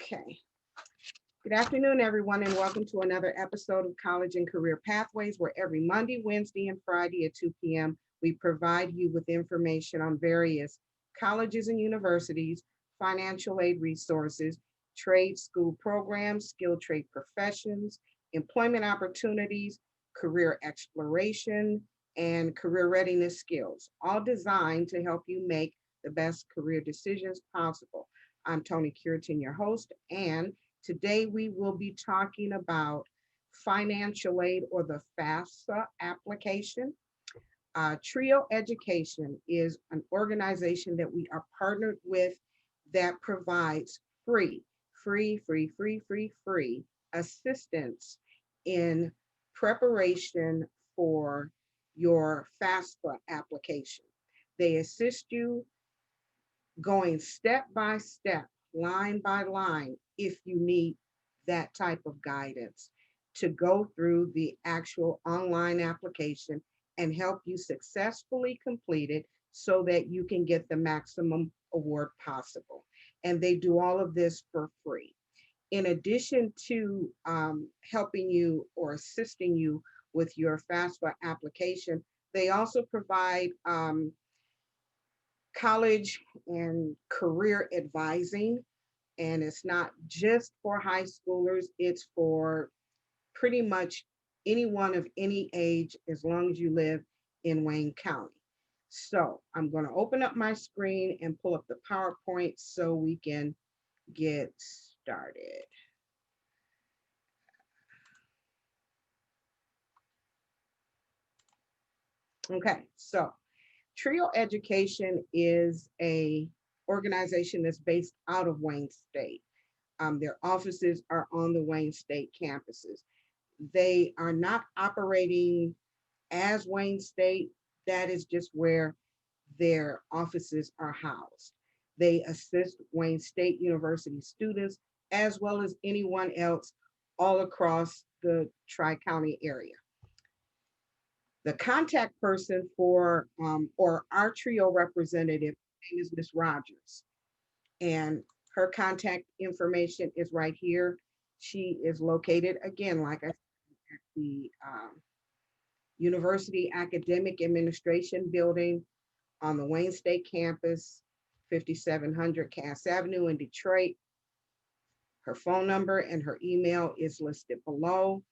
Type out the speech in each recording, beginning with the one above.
Okay. Good afternoon, everyone, and welcome to another episode of College and Career Pathways, where every Monday, Wednesday, and Friday at 2 p.m., we provide you with information on various colleges and universities, financial aid resources, trade school programs, skilled trade professions, employment opportunities, career exploration, and career readiness skills, all designed to help you make the best career decisions possible. I'm Tony Curitin, your host, and today we will be talking about financial aid or the FAFSA application. TRiO Education is an organization that we are partnered with that provides free assistance in preparation for your FAFSA application. They assist you going step by step, line by line, if you need that type of guidance to go through the actual online application and help you successfully complete it so that you can get the maximum award possible. And they do all of this for free. In addition to helping you or assisting you with your FAFSA application, they also provide college and career advising. And it's not just for high schoolers, it's for pretty much anyone of any age as long as you live in Wayne County. So I'm going to open up my screen and pull up the PowerPoint so we can get started. Okay, so TRiO Education is a organization that's based out of Wayne State. Their offices are on the Wayne State campuses. They are not operating as Wayne State. That is just where their offices are housed. They assist Wayne State University students as well as anyone else all across the Tri-County area. The contact person for or our TRiO representative name is Miss Rogers, and her contact information is right here. She is located again, like I said, at the University Academic Administration Building on the Wayne State campus, 5700 Cass Avenue in Detroit. Her phone number and her email is listed below.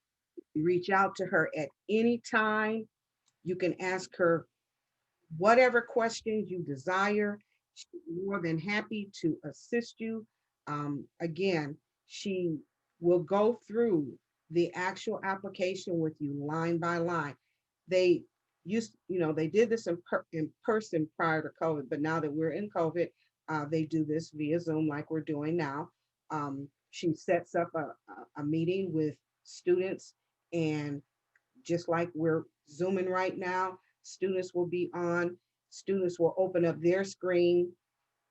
Reach out to her at any time. You can ask her whatever questions you desire. She's more than happy to assist you. Again, she will go through the actual application with you line by line. They they did this in person prior to COVID, but now that we're in COVID, they do this via Zoom like we're doing now. She sets up a meeting with students, and just like we're Zooming right now, students will be on. Students will open up their screen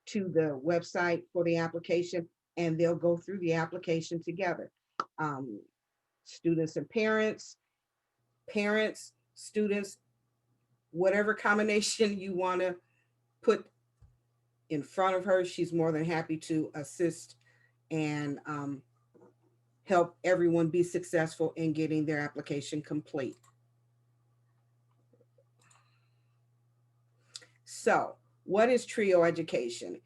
to the website for the application, and they'll go through the application together. Um, Students and parents, students, whatever combination you want to put in front of her, she's more than happy to assist and help everyone be successful in getting their application complete. So, what is TRiO Education?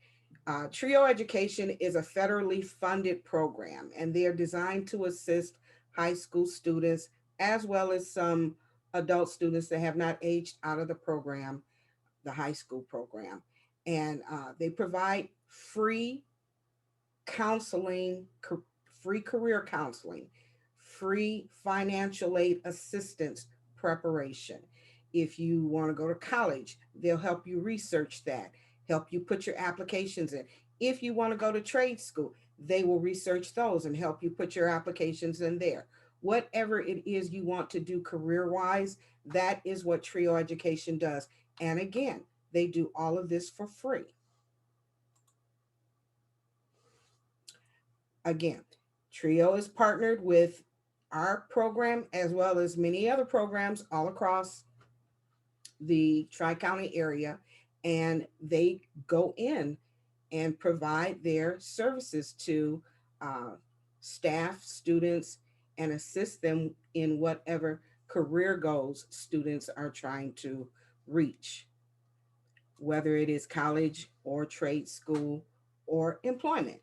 TRiO Education is a federally funded program, and they are designed to assist high school students as well as some adult students that have not aged out of the program, the high school program. And they provide free counseling, free career counseling, free financial aid assistance preparation. If you want to go to college, they'll help you research that, help you put your applications in. If you want to go to trade school, they will research those and help you put your applications in there. Whatever it is you want to do career wise, that is what TRiO Education does. And again, they do all of this for free. Again, TRiO is partnered with our program as well as many other programs all across the Tri-County area, and they go in and provide their services to uh, staff students and assist them in whatever career goals students are trying to reach, whether it is college or trade school or employment.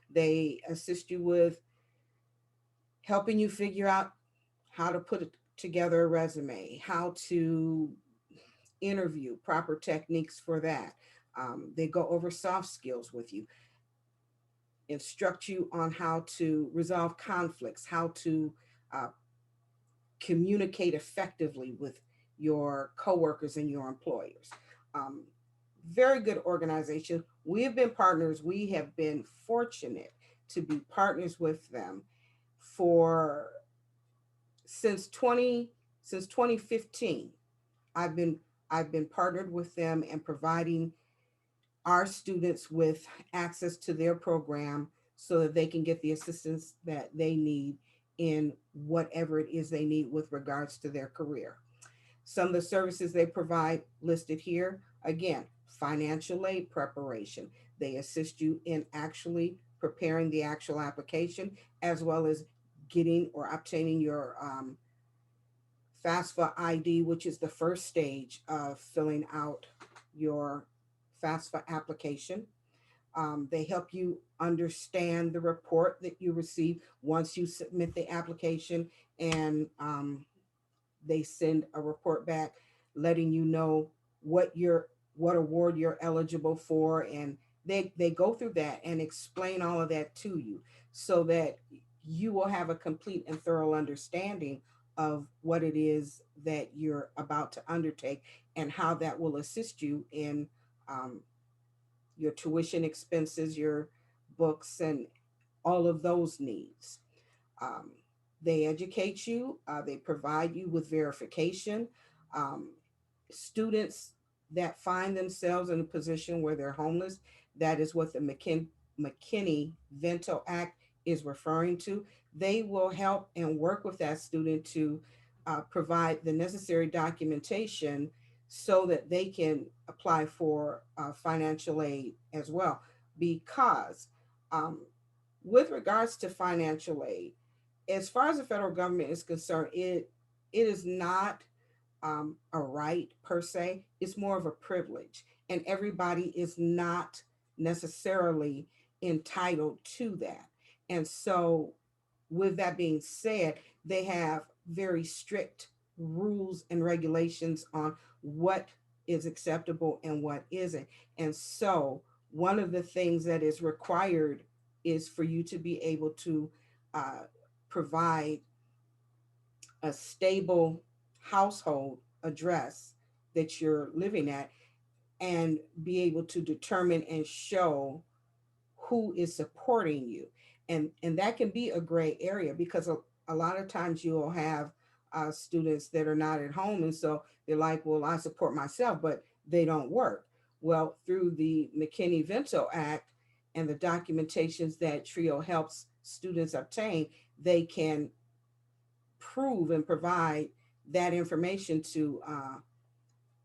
They assist you with helping you figure out how to together a resume, how to interview, proper techniques for that. They go over soft skills with you, instruct you on how to resolve conflicts, how to uh, communicate effectively with your coworkers and your employers. Um, Very good organization. We have been partners. We have been fortunate to be partners with them for since 2015. I've been I've been partnered with them and providing our students with access to their program so that they can get the assistance that they need in whatever it is they need with regards to their career. Some of the services they provide listed here, again, financial aid preparation. They assist you in actually preparing the actual application as well as getting or obtaining your FAFSA ID, which is the first stage of filling out your FAFSA application. They help you understand the report that you receive once you submit the application, and they send a report back letting you know what award you're eligible for, and they go through that and explain all of that to you so that you will have a complete and thorough understanding of what it is that you're about to undertake and how that will assist you in um, your tuition expenses, your books, and all of those needs. Um, they educate you, they provide you with verification. Um, Students that find themselves in a position where they're homeless, that is what the McKinney-Vento Act is referring to. They will help and work with that student to provide the necessary documentation so that they can apply for financial aid as well. Because um, with regards to financial aid, as far as the federal government is concerned, it is not a right per se. It's more of a privilege, and everybody is not necessarily entitled to that. And so, with that being said, they have very strict rules and regulations on what is acceptable and what isn't. And so, one of the things that is required is for you to be able to uh, provide a stable household address that you're living at and be able to determine and show who is supporting you. And that can be a gray area because a lot of times you'll have students that are not at home, and so they're like, well, I support myself, but they don't work. Well, through the McKinney-Vento Act and the documentations that TRiO helps students obtain, they can prove and provide that information to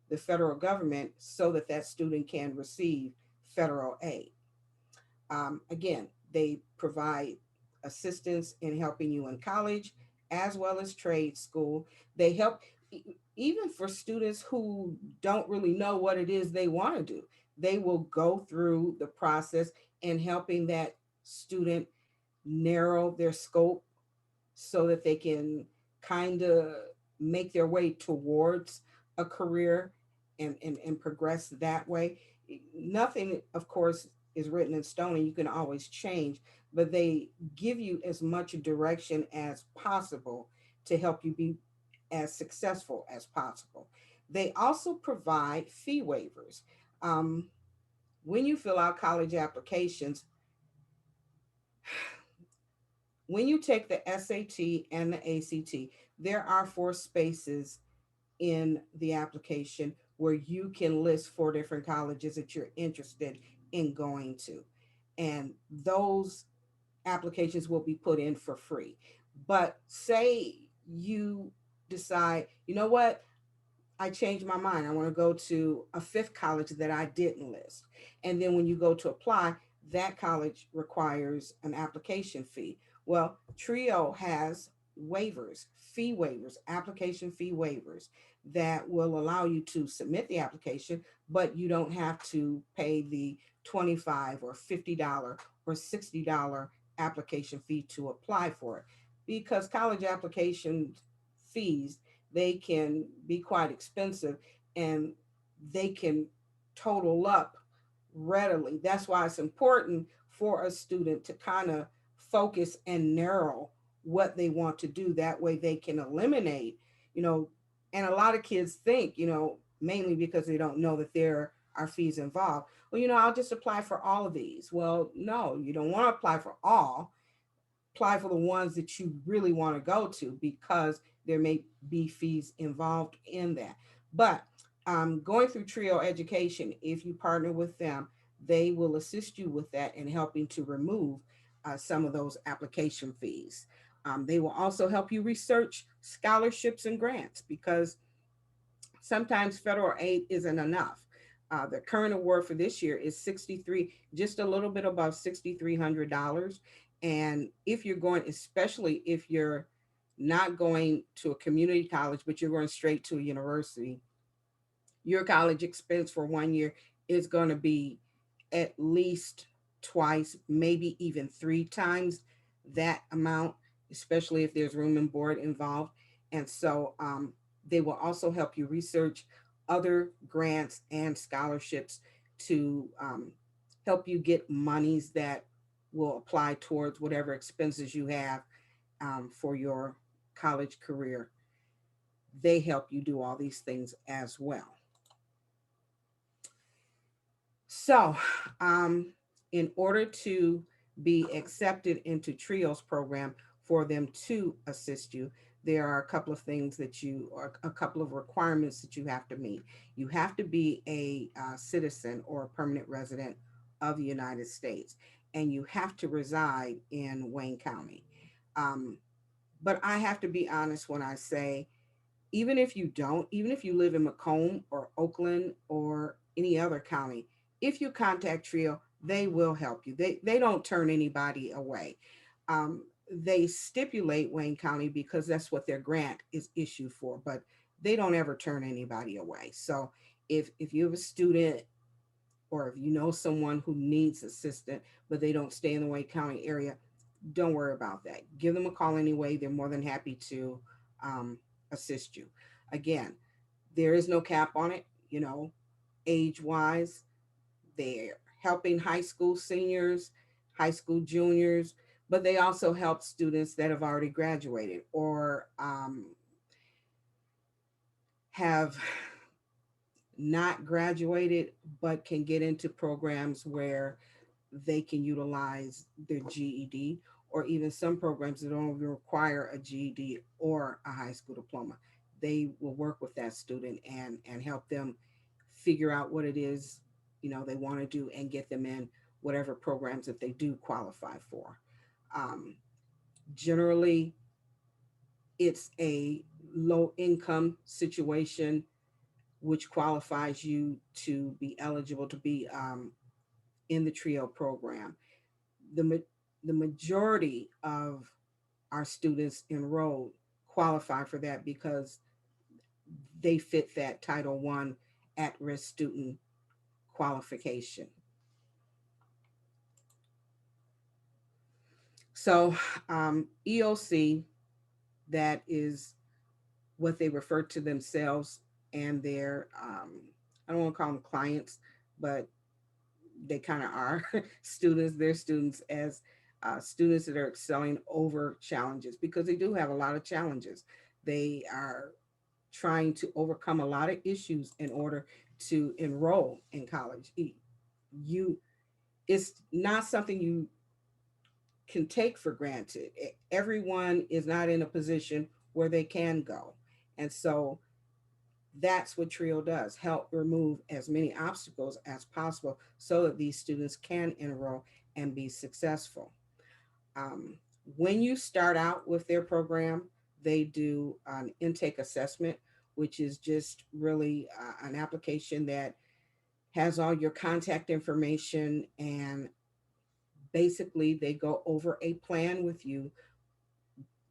the federal government so that that student can receive federal aid. Again, they provide assistance in helping you in college as well as trade school. They help even for students who don't really know what it is they want to do. They will go through the process in helping that student narrow their scope so that they can kind of make their way towards a career and progress that way. Nothing, of course, is written in stone and you can always change, but they give you as much direction as possible to help you be as successful as possible. They also provide fee waivers. Um, when you fill out college applications, when you take the SAT and the ACT, there are 4 spaces in the application where you can list 4 different colleges that you're interested in going to. And those applications will be put in for free. But say you decide, you know what, I changed my mind. I want to go to a 5th college that I didn't list. And then when you go to apply, that college requires an application fee. Well, TRiO has waivers, fee waivers, application fee waivers that will allow you to submit the application, but you don't have to pay the 25 or $50 or $60 application fee to apply for it. Because college application fees, they can be quite expensive, and they can total up readily. That's why it's important for a student to kind of focus and narrow what they want to do. That way they can eliminate, you know, and a lot of kids think, mainly because they don't know that there are fees involved. Well, I'll just apply for all of these. Well, no, you don't want to apply for all. Apply for the ones that you really want to go to, because there may be fees involved in that. But going through TRiO Education, if you partner with them, they will assist you with that and helping to remove some of those application fees. They will also help you research scholarships and grants, because sometimes federal aid isn't enough. The current award for this year is 63, just a little bit above $6,300. And if you're going, especially if you're not going to a community college, but you're going straight to a university, your college expense for 1 year is going to be at least twice, maybe even three times that amount, especially if there's room and board involved. And so they will also help you research other grants and scholarships to help you get monies that will apply towards whatever expenses you have for your college career. They help you do all these things as well. So, in order to be accepted into TRiO's program, for them to assist you, there are a couple of things that or a couple of requirements that you have to meet. You have to be a citizen or a permanent resident of the United States, and you have to reside in Wayne County. Um, but I have to be honest when I say, even if you don't, even if you live in Macomb or Oakland or any other county, if you contact TRiO, they will help you. They don't turn anybody away. They stipulate Wayne County because that's what their grant is issued for, but they don't ever turn anybody away. So if you have a student, or if you know someone who needs assistance, but they don't stay in the Wayne County area, don't worry about that. Give them a call anyway. They're more than happy to um, assist you. Again, there is no cap on it, age wise. They're helping high school seniors, high school juniors, but they also help students that have already graduated or have not graduated but can get into programs where they can utilize their GED, or even some programs that don't even require a GED or a high school diploma. They will work with that student and help them figure out what it is they want to do, and get them in whatever programs that they do qualify for. Um, Generally, it's a low income situation, which qualifies you to be eligible to be in the TRiO program. The majority of our students enrolled qualify for that because they fit that Title I at-risk student qualification. So EOC, that is what they refer to themselves and their, I don't want to call them clients, but they kind of are students. They're students as students that are excelling over challenges, because they do have a lot of challenges. They are trying to overcome a lot of issues in order to enroll in college. You, it's not something you can take for granted. Everyone is not in a position where they can go. And so that's what TRiO does, help remove as many obstacles as possible so that these students can enroll and be successful. Um, when you start out with their program, they do an intake assessment, which is just really an application that has all your contact information and Basically, they go over a plan with you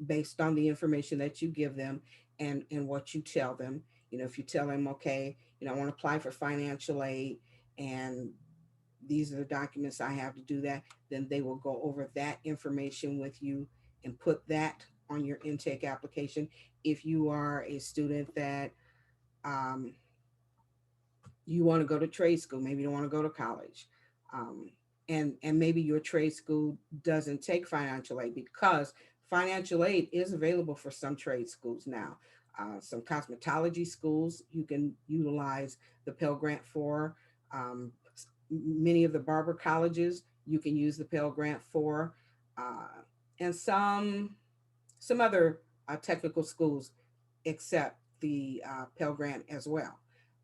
based on the information that you give them and what you tell them. If you tell them, okay, I want to apply for financial aid, and these are the documents I have to do that, then they will go over that information with you and put that on your intake application. If you are a student that um, you want to go to trade school, maybe you don't want to go to college, um, and maybe your trade school doesn't take financial aid, because financial aid is available for some trade schools now. Some cosmetology schools you can utilize the Pell Grant for. Many of the barber colleges you can use the Pell Grant for, uh, and some other technical schools accept the Pell Grant as well.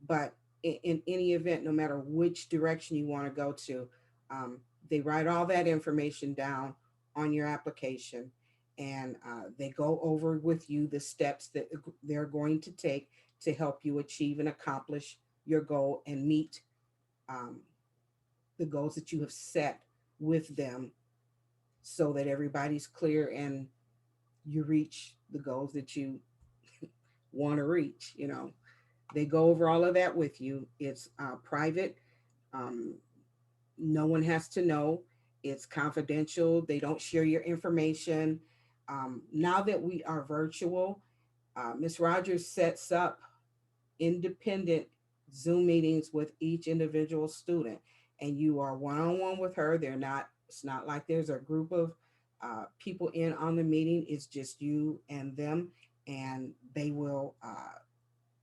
But in any event, no matter which direction you want to go to, um, they write all that information down on your application, and they go over with you the steps that they're going to take to help you achieve and accomplish your goal and meet um, the goals that you have set with them, so that everybody's clear and you reach the goals that you want to reach. They go over all of that with you. It's private. Um, no one has to know. It's confidential. They don't share your information. Now that we are virtual, Ms. Rogers sets up independent Zoom meetings with each individual student, and you are one on one with her. It's not like there's a group of people in on the meeting. It's just you and them, and they will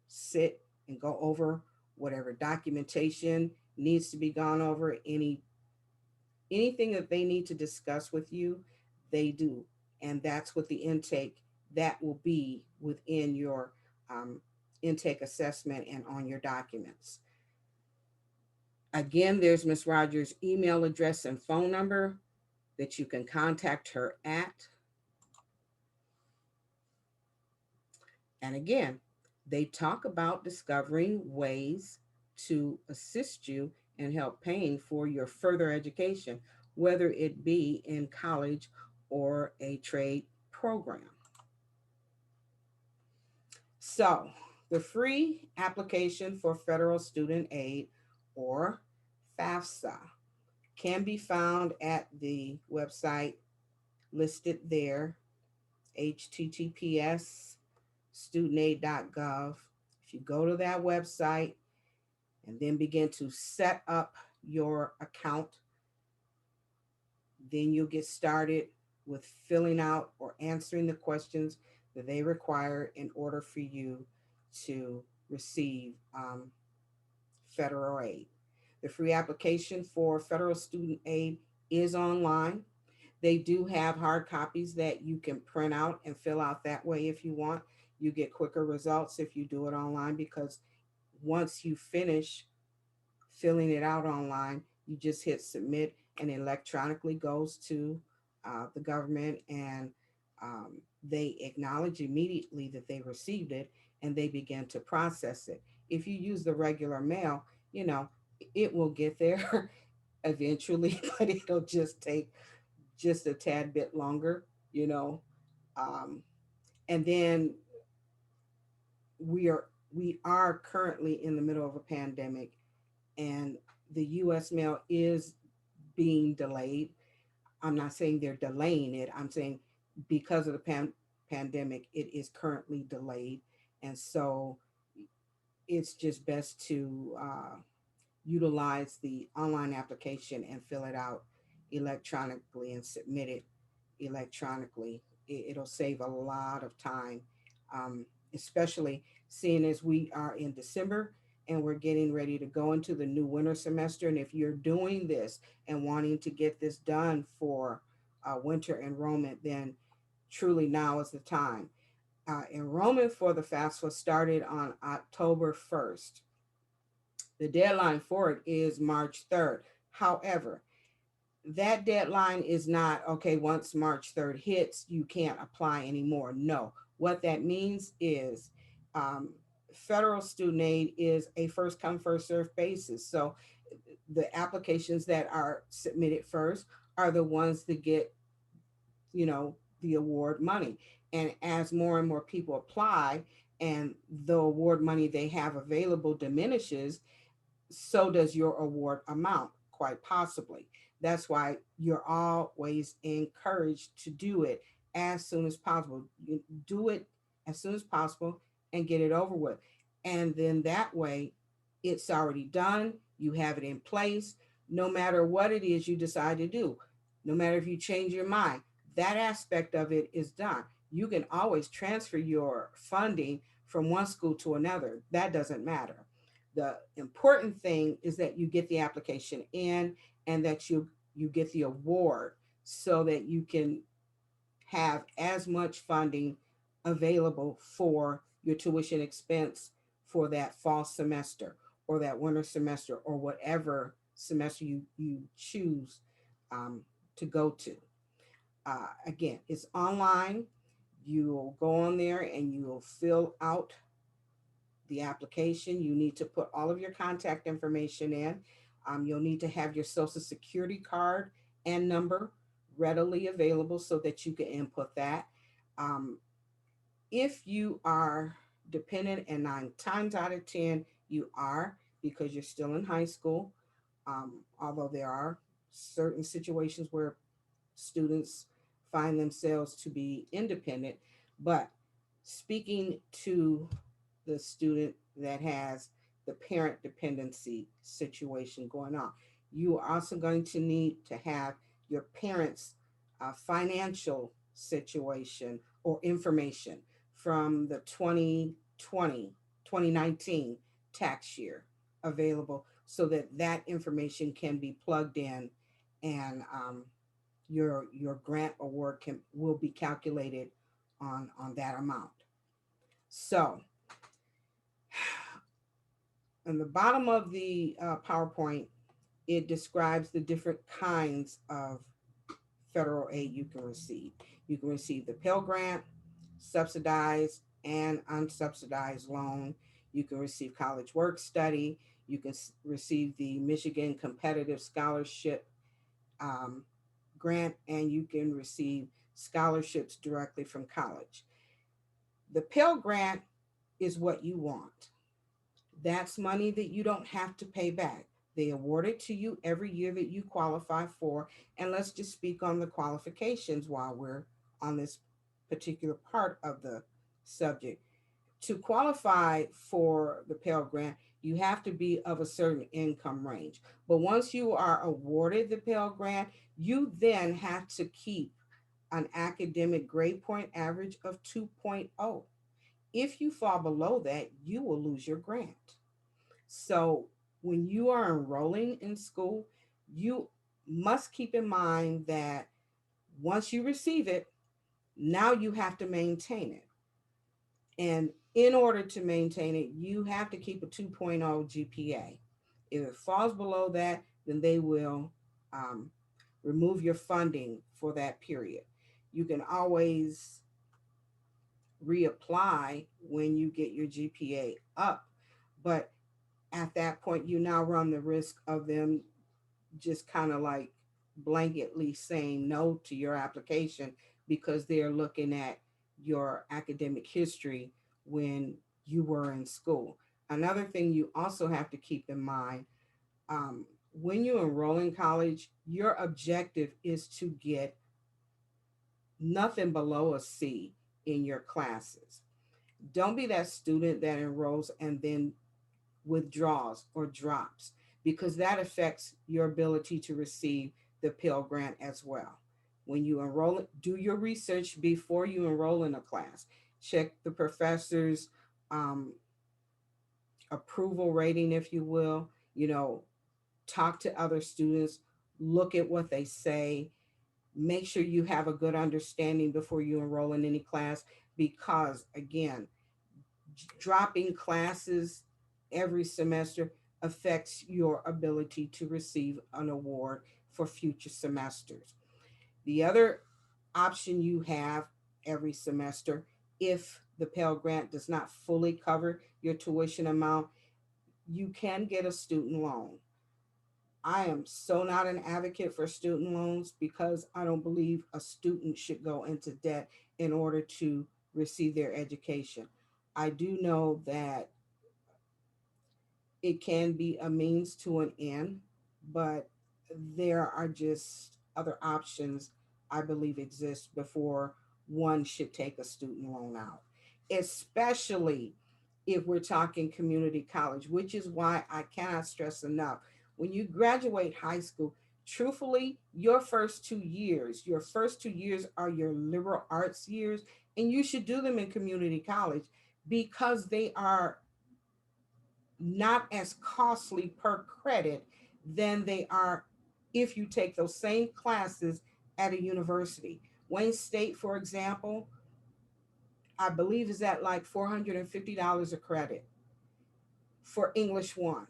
sit and go over whatever documentation needs to be gone over. Anything that they need to discuss with you, they do. And that's what the intake that will be within your um, intake assessment and on your documents. Again, there's Miss Rogers' email address and phone number that you can contact her at. And again, they talk about discovering ways to assist you and help paying for your further education, whether it be in college or a trade program. So, the free application for federal student aid, or FAFSA, can be found at the website listed there, https studentaid.gov. If you go to that website and then begin to set up your account, then you'll get started with filling out or answering the questions that they require in order for you to receive federal aid. The free application for federal student aid is online. They do have hard copies that you can print out and fill out that way if you want. You get quicker results if you do it online, because once you finish filling it out online, you just hit submit, and it electronically goes to the government, and they acknowledge immediately that they received it, and they begin to process it. If you use the regular mail, you know, it will get there eventually, but it'll just take just a tad bit longer, you know. Um, and then we are currently in the middle of a pandemic, and the U.S. mail is being delayed. I'm not saying they're delaying it. I'm saying because of the pandemic, it is currently delayed, and so it's just best to utilize the online application and fill it out electronically and submit it electronically. It'll save a lot of time, um, especially seeing as we are in December and we're getting ready to go into the new winter semester. And if you're doing this and wanting to get this done for winter enrollment, then truly now is the time. Enrollment for the FAFSA started on October 1st. The deadline for it is March 3rd. However, that deadline is not okay. Once March 3rd hits, you can't apply anymore. No, what that means is federal student aid is a first come, first served basis. So The applications that are submitted first are the ones that get, the award money. And as more and more people apply and the award money they have available diminishes, so does your award amount, quite possibly. That's why you're always encouraged to do it as soon as possible. You do it as soon as possible and get it over with. And then that way, it's already done. You have it in place. No matter what it is you decide to do, no matter if you change your mind, that aspect of it is done. You can always transfer your funding from one school to another. That doesn't matter. The important thing is that you get the application in and that you get the award so that you can have as much funding available for your tuition expense for that fall semester or that winter semester or whatever semester you choose to go to. Again, it's online. You'll go on there and you'll fill out the application. You need to put all of your contact information in. You'll need to have your social security card and number readily available so that you can input that. Um, if you are dependent, and 9 times out of 10, you are because you're still in high school, although there are certain situations where students find themselves to be independent. But speaking to the student that has the parent dependency situation going on, you are also going to need to have your parents' financial situation or information from the 2019 tax year available so that that information can be plugged in and your grant award will be calculated on that amount. So, on the bottom of the PowerPoint, it describes the different kinds of federal aid you can receive. You can receive the Pell Grant, subsidized and unsubsidized loan. You can receive college work study. You can receive the Michigan Competitive Scholarship um, grant, and you can receive scholarships directly from college. The Pell Grant is what you want. That's money that you don't have to pay back. They award it to you every year that you qualify for. And let's just speak on the qualifications while we're on this particular part of the subject. To qualify for the Pell Grant, you have to be of a certain income range. But once you are awarded the Pell Grant, you then have to keep an academic grade point average of 2.0. If you fall below that, you will lose your grant. So when you are enrolling in school, you must keep in mind that once you receive it, now you have to maintain it. And in order to maintain it, you have to keep a 2.0 GPA. If it falls below that, then they will um, remove your funding for that period. You can always reapply when you get your GPA up, but at that point, you now run the risk of them just kind of like blanketly saying no to your application because they're looking at your academic history when you were in school. Another thing you also have to keep in mind, when you enroll in college, your objective is to get nothing below a C in your classes. Don't be that student that enrolls and then withdraws or drops because that affects your ability to receive the Pell Grant as well. When you enroll, do your research before you enroll in a class. Check the professor's um, approval rating, if you will. Talk to other students, look at what they say, make sure you have a good understanding before you enroll in any class because, again, dropping classes every semester affects your ability to receive an award for future semesters. The other option you have every semester, if the Pell Grant does not fully cover your tuition amount, you can get a student loan. I am so not an advocate for student loans because I don't believe a student should go into debt in order to receive their education. I do know that it can be a means to an end, but there are just other options I believe exist before one should take a student loan out, especially if we're talking community college, which is why I cannot stress enough. When you graduate high school, truthfully, your first 2 years are your liberal arts years, and you should do them in community college because they are not as costly per credit than they are if you take those same classes at a university. Wayne State, for example, I believe is at like $450 a credit for English 1,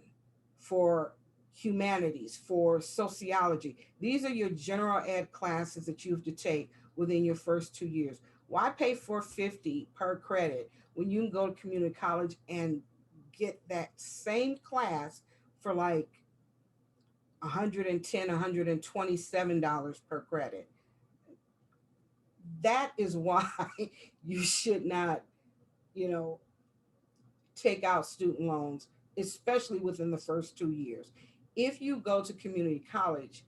for humanities, for sociology. These are your general ed classes that you have to take within your first 2 years. Why pay 450 per credit when you can go to community college and get that same class for like 110, $127 per credit? That is why you should not, you know, take out student loans, especially within the first 2 years. If you go to community college,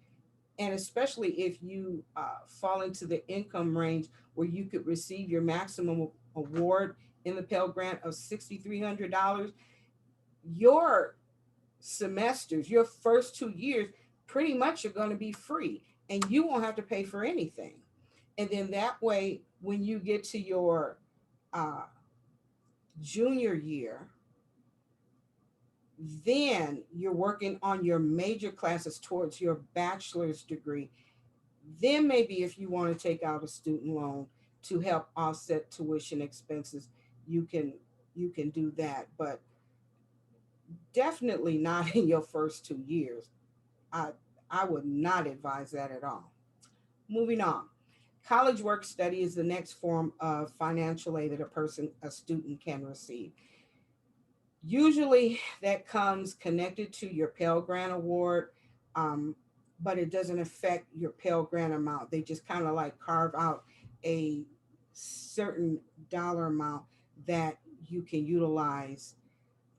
and especially if you fall into the income range where you could receive your maximum award in the Pell Grant of $6,300, your semesters, your first 2 years, pretty much are going to be free and you won't have to pay for anything. And then that way, when you get to your uh, junior year, then you're working on your major classes towards your bachelor's degree. Then maybe if you want to take out a student loan to help offset tuition expenses, you can you can do that, but definitely not in your first 2 years. I I would not advise that at all. Moving on. College work study is the next form of financial aid that a student can receive. Usually that comes connected to your Pell Grant award, um, but it doesn't affect your Pell Grant amount. They just kind of like carve out a certain dollar amount that you can utilize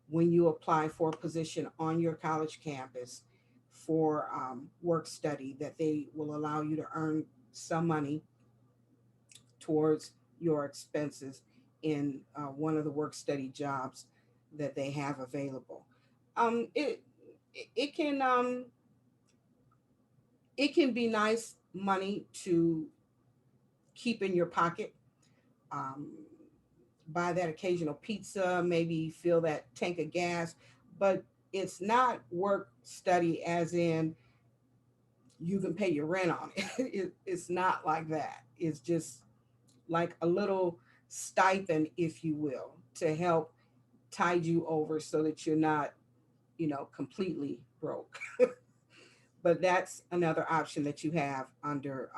when you apply for a position on your college campus for work study, that they will allow you to earn some money towards your expenses in one of the work study jobs that they have available. Um, it it can it can be nice money to keep in your pocket. Um, Buy that occasional pizza, maybe fill that tank of gas, but it's not work study as in you can pay your rent on it. It's not like that. It's just like a little stipend, if you will, to help tide you over so that you're not, completely broke. But that's another option that you have under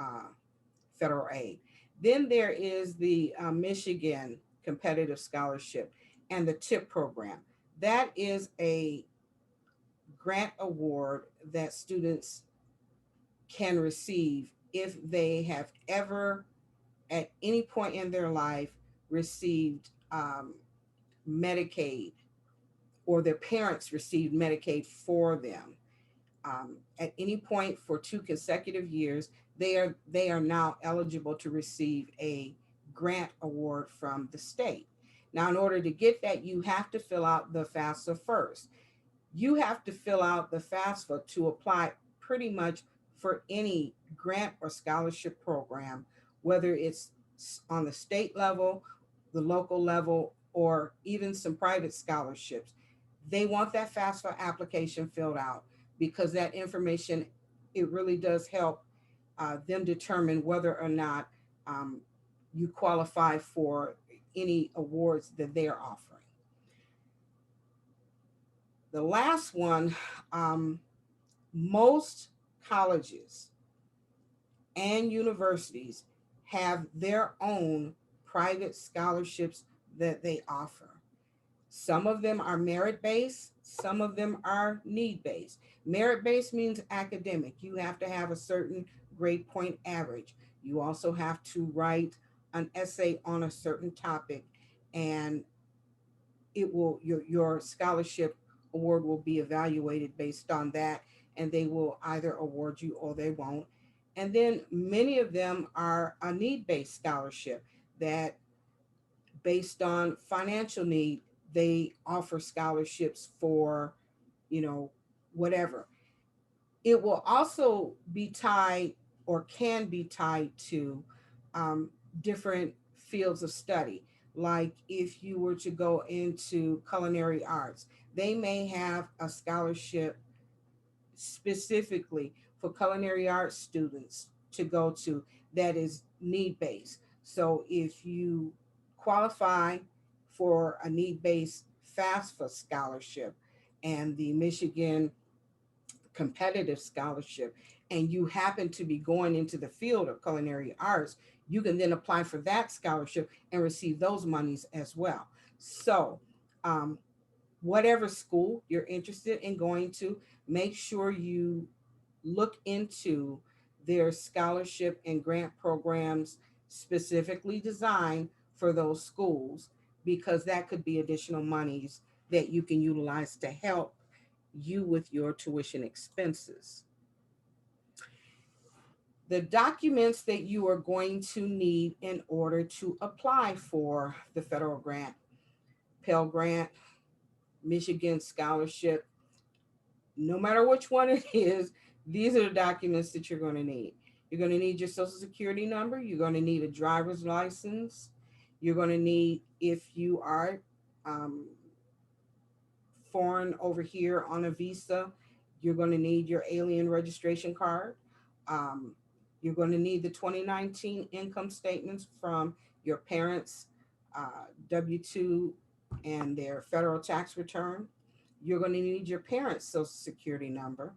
federal aid. Then there is the Michigan Competitive Scholarship and the TIP program. That is a grant award that students can receive if they have ever, at any point in their life, received Medicaid, or their parents received Medicaid for them. At any point for 2 consecutive years, they are now eligible to receive a grant award from the state. Now, in order to get that, you have to fill out the FAFSA first. You have to fill out the FAFSA to apply pretty much for any grant or scholarship program, whether it's on the state level, the local level, or even some private scholarships. They want that FAFSA application filled out because that information, it really does help them determine whether or not um, you qualify for any awards that they're offering. The last one, um, most colleges and universities have their own private scholarships that they offer. Some of them are merit-based, some of them are need-based. Merit-based means academic. You have to have a certain grade point average. You also have to write an essay on a certain topic, and it will your scholarship award will be evaluated based on that, and they will either award you or they won't. And then many of them are a need-based scholarship that, based on financial need, they offer scholarships for, you know, whatever. It will also be tied, or can be tied to, um, different fields of study. Like if you were to go into culinary arts, they may have a scholarship specifically for culinary arts students to go to, that is need based. So if you qualify for a need based FAFSA scholarship and the Michigan competitive scholarship, and you happen to be going into the field of culinary arts, you can then apply for that scholarship and receive those monies as well. So, um, whatever school you're interested in going to, make sure you look into their scholarship and grant programs specifically designed for those schools, because that could be additional monies that you can utilize to help you with your tuition expenses. The documents that you are going to need in order to apply for the federal grant, Pell Grant, Michigan Scholarship, no matter which one it is, these are the documents that you're going to need. You're going to need your social security number. You're going to need a driver's license. You're going to need, if you are um, foreign over here on a visa, you're going to need your alien registration card. Um, you're going to need the 2019 income statements from your parents' W 2 and their federal tax return. You're going to need your parents' social security number,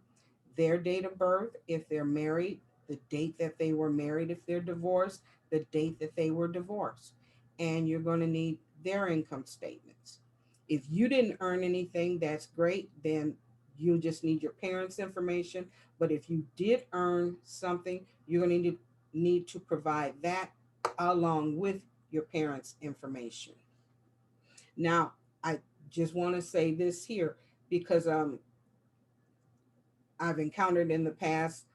their date of birth, if they're married, the date that they were married, if they're divorced, the date that they were divorced. And you're going to need their income statements. If you didn't earn anything, that's great. Then you just need your parents' information. But if you did earn something, you're going to need to provide that along with your parents' information. Now, I just want to say this here because I've encountered in the past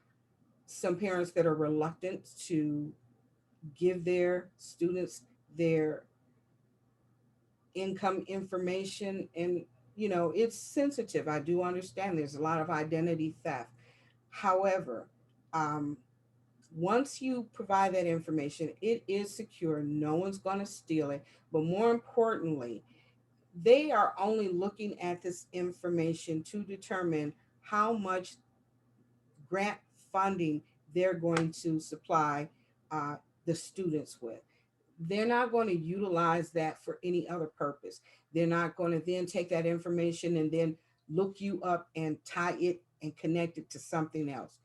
some parents that are reluctant to give their students their income information, and it's sensitive. I do understand there's a lot of identity theft. However, um, once you provide that information, it is secure. No one's going to steal it. But more importantly, they are only looking at this information to determine how much grant funding they're going to supply uh, the students with. They're not going to utilize that for any other purpose. They're not going to then take that information and then look you up and tie it and connect it to something else.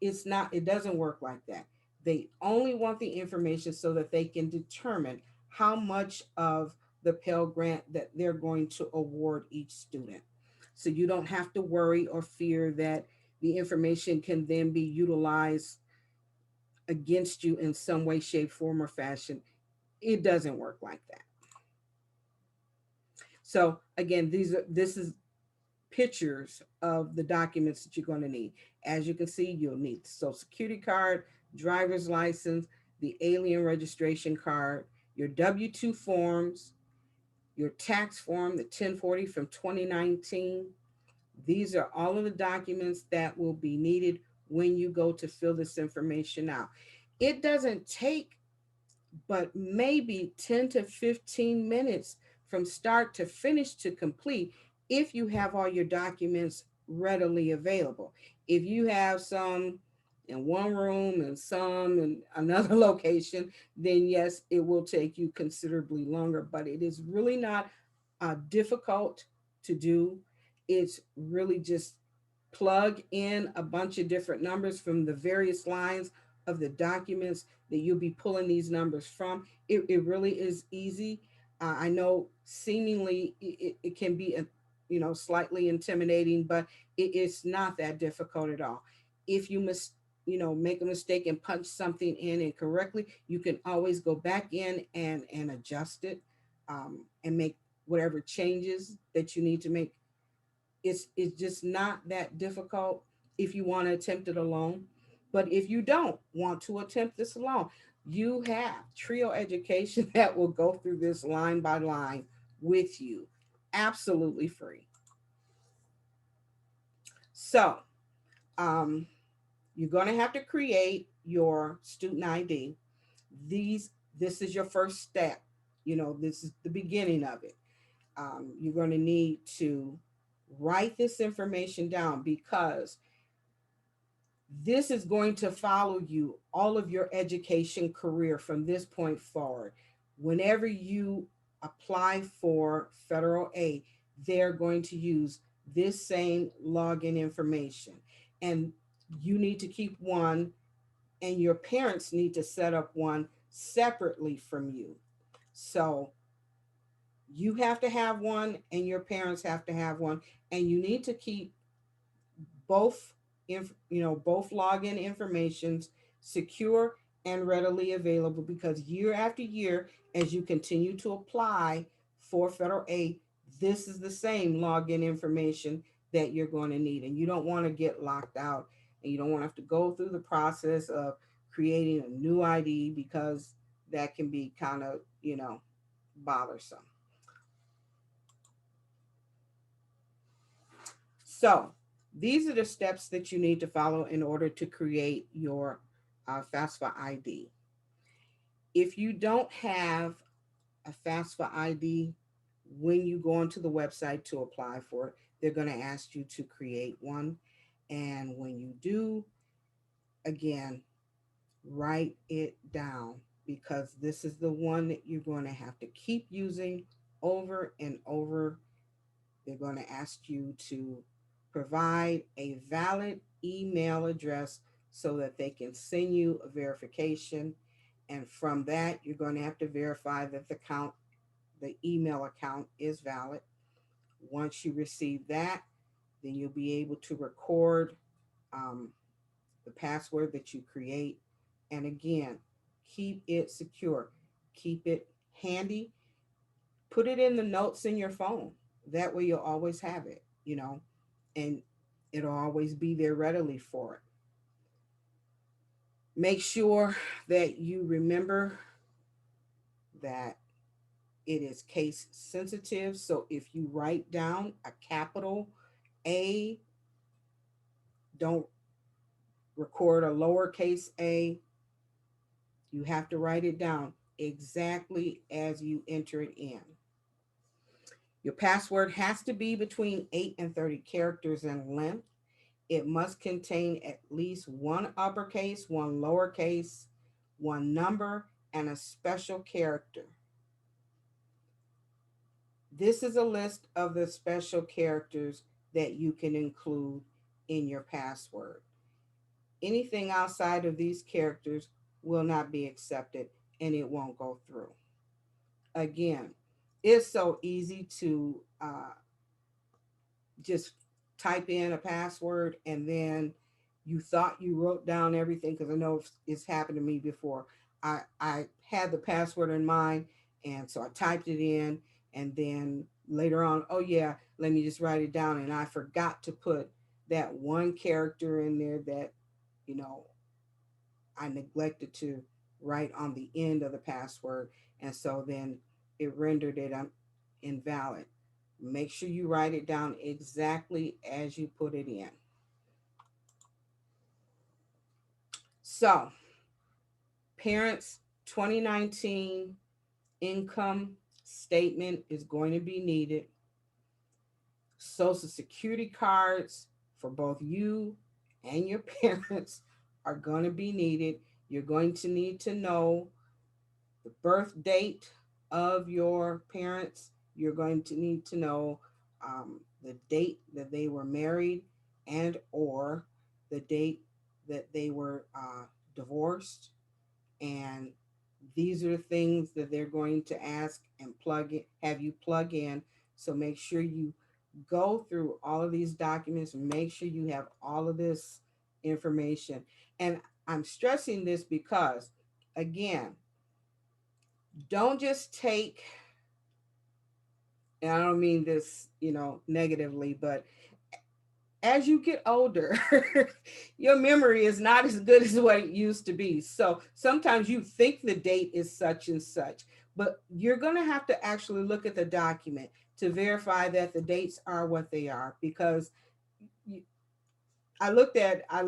It doesn't work like that. They only want the information so that they can determine how much of the Pell Grant that they're going to award each student. So you don't have to worry or fear that the information can then be utilized against you in some way, shape, form, or fashion. It doesn't work like that. So again, this is pictures of the documents that you're going to need. As you can see, you'll need the social security card, driver's license, the alien registration card, your W-2 forms, your tax form, the 1040 from 2019. These are all of the documents that will be needed when you go to fill this information out. It doesn't take but maybe 10 to 15 minutes from start to finish to complete if you have all your documents readily available. If you have some in one room and some in another location, then yes, it will take you considerably longer, but it is really not difficult to do. It's really just plug in a bunch of different numbers from the various lines of the documents that you'll be pulling these numbers from. It really is easy. I know seemingly it can be, slightly intimidating, but it is not that difficult at all. If you make a mistake and punch something in incorrectly, you can always go back in and adjust it, and make whatever changes that you need to make. It's just not that difficult if you want to attempt it alone. But if you don't want to attempt this alone, you have TRiO education that will go through this line by line with you, absolutely free. So, um, you're going to have to create your student ID. These This is your first step. This is the beginning of it. You're going to need to write this information down, because this is going to follow you all of your education career from this point forward. Whenever you apply for federal aid, they're going to use this same login information. And you need to keep one, and your parents need to set up one separately from you. So you have to have one, and your parents have to have one, and you need to keep both both login informations secure and readily available, because year after year, as you continue to apply for federal aid, this is the same login information that you're going to need, and you don't want to get locked out, and you don't want to have to go through the process of creating a new ID, because that can be kind of bothersome. So these are the steps that you need to follow in order to create your FAFSA ID. If you don't have a FAFSA ID when you go onto the website to apply for it, they're going to ask you to create one. And when you do, again, write it down, because this is the one that you're going to have to keep using over and over. They're going to ask you to provide a valid email address so that they can send you a verification. And from that, you're going to have to verify that the email account is valid. Once you receive that, then you'll be able to record um, the password that you create. And again, keep it secure, keep it handy, put it in the notes in your phone. That way you'll always have it, and it'll always be there readily for it. Make sure that you remember that it is case sensitive. So if you write down a capital A, don't record a lowercase a. You have to write it down exactly as you enter it in. Your password has to be between 8 and 30 characters in length. It must contain at least one uppercase, one lowercase, one number, and a special character. This is a list of the special characters that you can include in your password. Anything outside of these characters will not be accepted, and it won't go through. Again, it's so easy to just type in a password, and then you thought you wrote down everything, because I know it's happened to me before. I had the password in mind, and so I typed it in, and then later on, oh yeah, let me just write it down, and I forgot to put that one character in there that you know I neglected to write on the end of the password, and so then it rendered it invalid. Make sure you write it down exactly as you put it in. So, parents, 2019 income statement is going to be needed. Social Security cards for both you and your parents are going to be needed. You're going to need to know the birth date of your parents. You're going to need to know the date that they were married, and or the date that they were divorced, and These are the things that they're going to ask and have you plug in. So make sure you go through all of these documents, make sure you have all of this information. And I'm stressing this because, again, don't just take, and I don't mean this, negatively, but as you get older, your memory is not as good as what it used to be. So sometimes you think the date is such and such, but you're going to have to actually look at the document to verify that the dates are what they are. Because you, I looked at a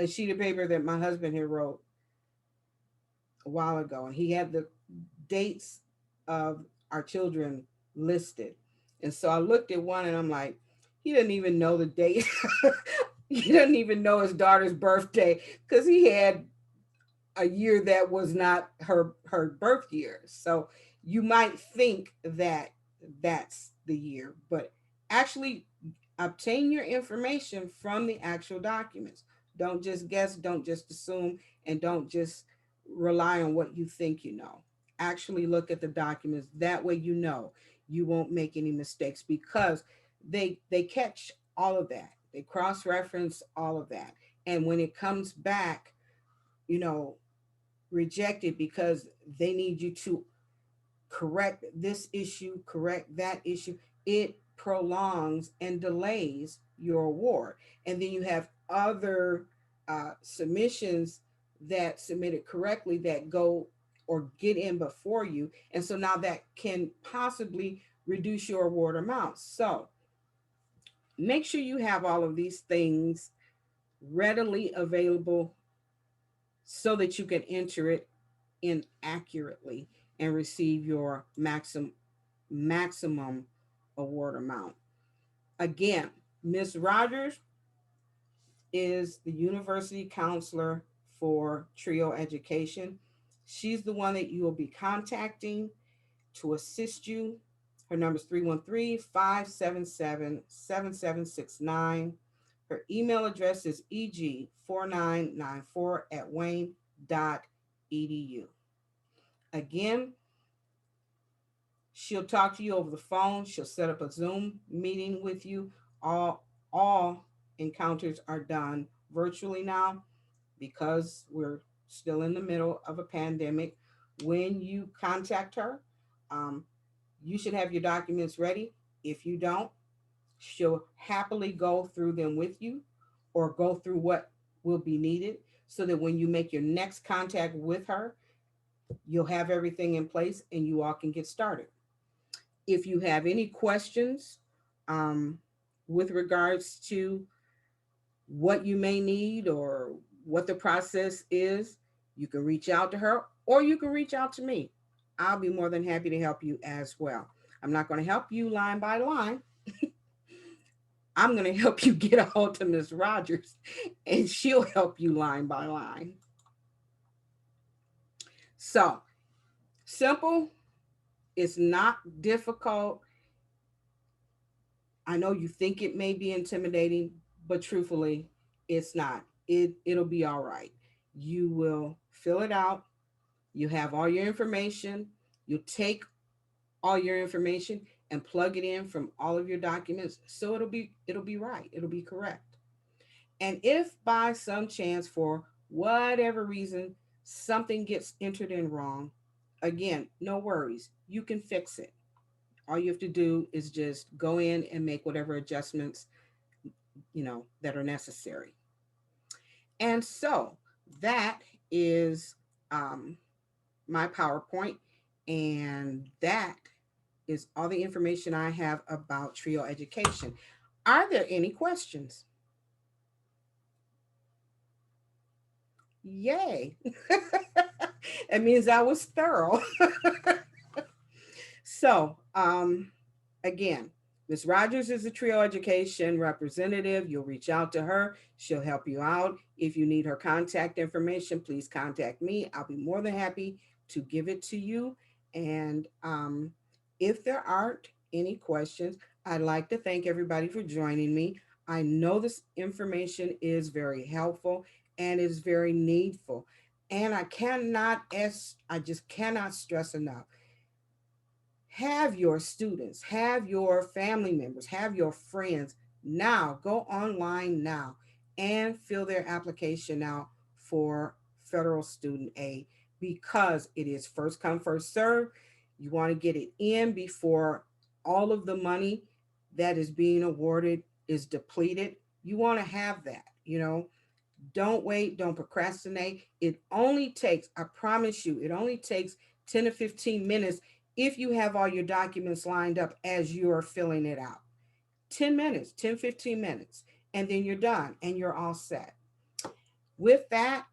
sheet of paper that my husband had wrote a while ago, and he had the dates of our children listed. And so I looked at one and I'm like, he doesn't even know the date. He doesn't even know his daughter's birthday because he had a year that was not her birth year. So you might think that that's the year, but actually obtain your information from the actual documents. Don't just guess, don't just assume, and don't just rely on what you think you know. Actually look at the documents. That way you won't make any mistakes, because they catch all of that. They cross-reference all of that. And when it comes back, you know, rejected because they need you to correct this issue, correct that issue, it prolongs and delays your award. And then you have other submissions that submitted correctly that go or get in before you. And so now that can possibly reduce your award amount. So make sure you have all of these things readily available so that you can enter it in accurately and receive your maximum award amount. Again, Ms. Rogers is the university counselor for TRiO Education. She's the one that you will be contacting to assist you. Her number is 313-577-7769. Her email address is eg4994@wayne.edu. Again, she'll talk to you over the phone. She'll set up a Zoom meeting with you. All encounters are done virtually now because we're still in the middle of a pandemic. When you contact her, um, you should have your documents ready. If you don't, she'll happily go through them with you or go through what will be needed so that when you make your next contact with her, you'll have everything in place and you all can get started. If you have any questions um, with regards to what you may need or what the process is, you can reach out to her or you can reach out to me. I'll be more than happy to help you as well. I'm not going to help you line by line. I'm going to help you get a hold of Ms. Rogers and she'll help you line by line. So simple, it's not difficult. I know you think it may be intimidating, but truthfully, it's not. It'll be all right. You will fill it out. You have all your information. You take all your information and plug it in from all of your documents, so it'll be right. It'll be correct. And if by some chance, for whatever reason, something gets entered in wrong, again, no worries. You can fix it. All you have to do is just go in and make whatever adjustments that are necessary. And so that is um, my PowerPoint, and that is all the information I have about TRiO Education. Are there any questions? Yay. It means I was thorough. So, again, Ms. Rogers is a TRiO Education representative. You'll reach out to her. She'll help you out. If you need her contact information, please contact me. I'll be more than happy to give it to you. And if there aren't any questions, I'd like to thank everybody for joining me. I know this information is very helpful and is very needful. And I just cannot stress enough. Have your students, have your family members, have your friends now go online now and fill their application out for federal student aid, because it is first come, first serve. You want to get it in before all of the money that is being awarded is depleted. You want to have that, you know. Don't wait, don't procrastinate. It only takes, I promise you, it only takes 10 to 15 minutes if you have all your documents lined up as you are filling it out. 10 minutes, 10, 15 minutes, and then you're done and you're all set. With that,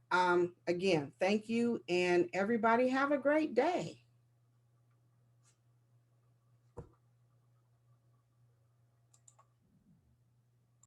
again, thank you, and everybody have a great day.